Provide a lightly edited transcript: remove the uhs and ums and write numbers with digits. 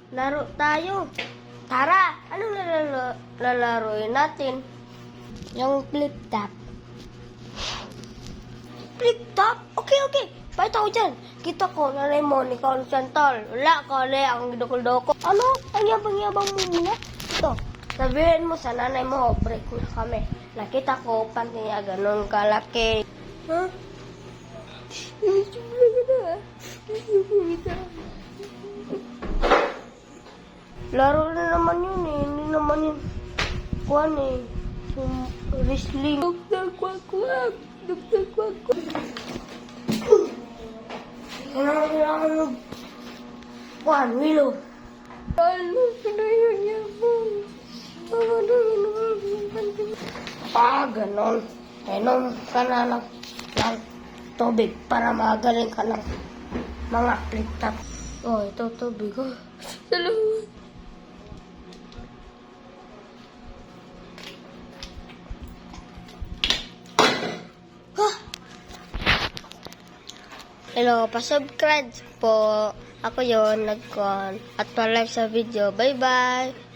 Laro tayo. Tara, anong lalaroin natin? Yung flip top. Flip top? Okay. Pakita ko dyan. Kita ko, nanay mo, ikaw ang Chantal. Wala, kali, ang dukol-doko. Ano? Ang yabang-yabang mo muna? Ito, sabihin mo sa nanay mo, break na kami. Nakita ko, panty niya ganun kalaki. Ha? Laro na naman yun eh. Hindi naman yun. Kuhan eh. Yung wrestling. Dr. Quack. Kailangan mo. Kuhan, Willow. Ano? Pinayon niya po. Ganon. Inom ka na ng tubig para magaling ka ng mga flip-top. Oh, ito tubig. Oh. Salamat. Hello, pa-subscribe po. Ako yon nag-con at pa-like sa video. Bye-bye!